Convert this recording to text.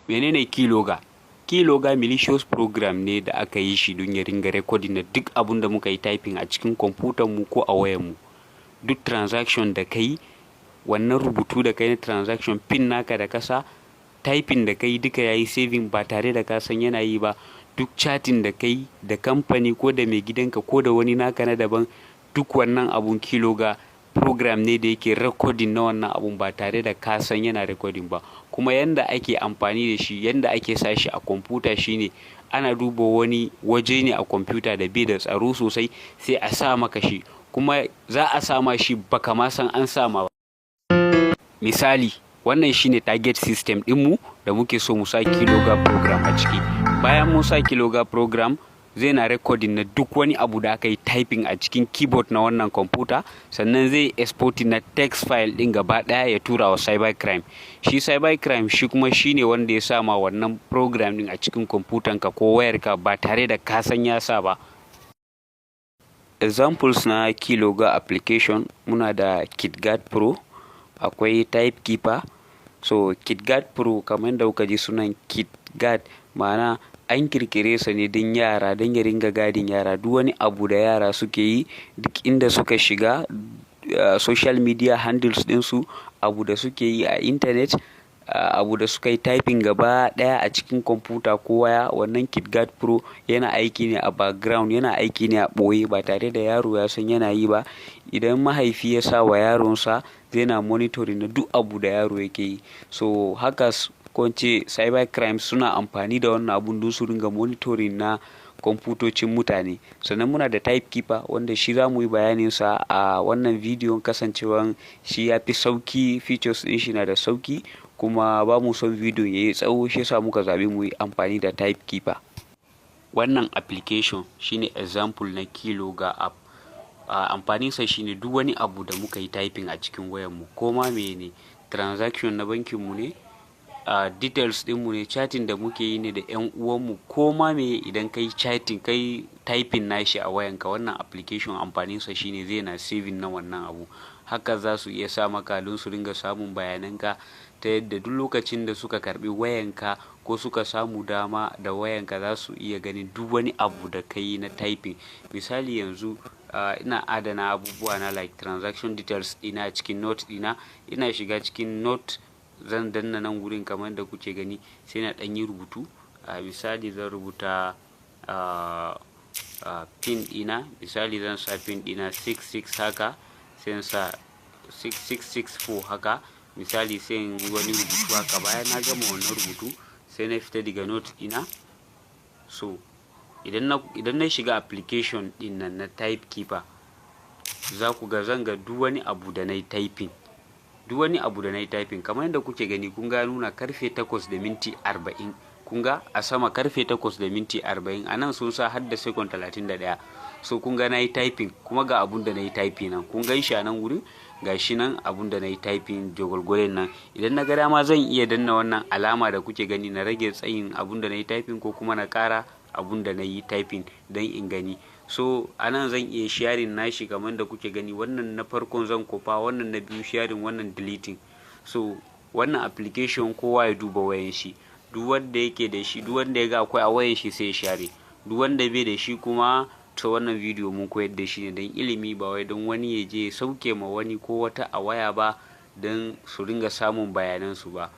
menene keylogger? Keylogger malicious program ne da aka yi shi don ya ringa recording na duk abun da muka yi typing a cikin kwamfutar mu ko a wayar mu. Duk transaction da kai, wannan rubutu da kai na transaction, pin naka da kasa, typing da kai duka yayi saving ba tare da ka san yana yi ba. Duk chatting da kai da kamfani ko da mai gidanka ko da wani naka na daban, duk wannan abun keylogger program ne da yake recording na wannan abun ba tare da ka san yana recording ba. Kuma yanda ake amfani da shi, yanda ake sa shi a kwamfuta shine ana duba wani waje ne a kwamfuta da bai da tsaro sosai sai a sa maka shi, kuma za a sa ma shi baka ma san an sa ma ba. Misali, wannan shine target system ɗinmu da muke so mu sa keylogger program a ciki. Bayan mun sa keylogger program, zai na recording na duk wani abu da aka yi typing a cikin keyboard na wannan kwamfuta, sannan zai exporting na text file ɗin gaba ɗaya ya tura wa cybercrime. Shi cybercrime shi kuma shine wanda ya sa ma wannan program ɗin a cikin kwamfutanka ko wayarka ba tare da ka san ya sa ba. Examples na keylogger application muna da KitGuard Pro, akwai Typekeeper. So KitGuard Pro kamar da kuka ji sunan KitGuard, ma'ana an kirkire sa ne don yara, don ya ringa gadin yara. Duk wani abu da yara suke yi, duk inda suka shiga, social media handles ɗinsu, abu da suke yi a internet, abu da suka yi typing gaba ɗaya a cikin kwamfuta ko waya, wannan KitGuard Pro yana aiki ne a background, yana aiki ne a ɓoye ba tare da yaro ya san yana yi ba. Idan mahaifi ya sa wa yaronsa, zai na monitoring na duk abu da yaro yake yi. So hackers ko ce cybercrime suna amfani da wannan abun don su ringa monitoring na kwamfutocin mutane. Sannan muna da Typekeeper wanda shi za mu yi bayanin sa a wannan bidiyon, kasancewan shi ya fi sauki, features ɗin shi na da sauki, kuma ba mu son bidiyon ya yi tsawo, shi yasa muka zaɓi mu yi amfani da Typekeeper. Wannan application shine example na keylogger app. Amfaninsa shine duk wani abu da muka yi typing a cikin wayarmu, ko ma mene, transaction na bankinmu ne, details ɗinmu ne, chatting da muke yi ne da 'yan uwanmu, ko ma me, idan kai chatting kai typing nashi a wayanka, wannan application amfaninsa shine zai na saving na wannan abu. Haka za su iya sa maka don su ringa samun bayananka, ta yadda duk lokacin da suka karbi wayanka ko suka samu dama da wayanka za su iya ganin duk wani abu da ka yi na typing. Misali yanzu ina adana abubuwa na like transaction details ɗina cikin note ɗina, ina shiga cikin note, zan danna nan wurin kamar da kuke gani, sai na ɗan yi rubutu. Misali zan rubuta pin ɗina, misali zan sa pin ɗina 66 haka, sai sa 6664 haka, misali sai in yi wani rubutu haka. Bayan na gama wannan rubutu, sai na fita daga note ɗina. So idan na shiga application ɗin nan na Typekeeper, za ku ga zan ga duk wani abu da na yi typing. Duk wani abu da na yi typing kamar yadda kuke gani, kun ga nuna karfe 8:40, kun ga a sama karfe 8:40, a nan sun sa har da second 31. So kun ga na yi typing, kuma ga abun da na yi typing nan, kun gan shi a nan wurin, ga shi nan abun da na yi typing jagwalgwalen nan. Idan na ga dama zan iya danna wannan alama da kuke gani na rage tsayin abun da na yi typing, ko kuma na ƙara abun da na yi typing don in gani. So a nan zan iya sharing nashi kamar da kuke gani, wannan na farkon zan kofa, wannan na biyu sharing, wannan deleting. So wannan application kowa ya duba wayan shi, duk wanda yake da shi, duk wanda ya ga akwai a wayan shi sai ya share, duk wanda bai da shi kuma, to wannan bidiyo mun koyar da shi ne don ilimi, ba wai don wani ya je sauke ma wani ko wata a waya ba don su ringa samun bayanansu ba.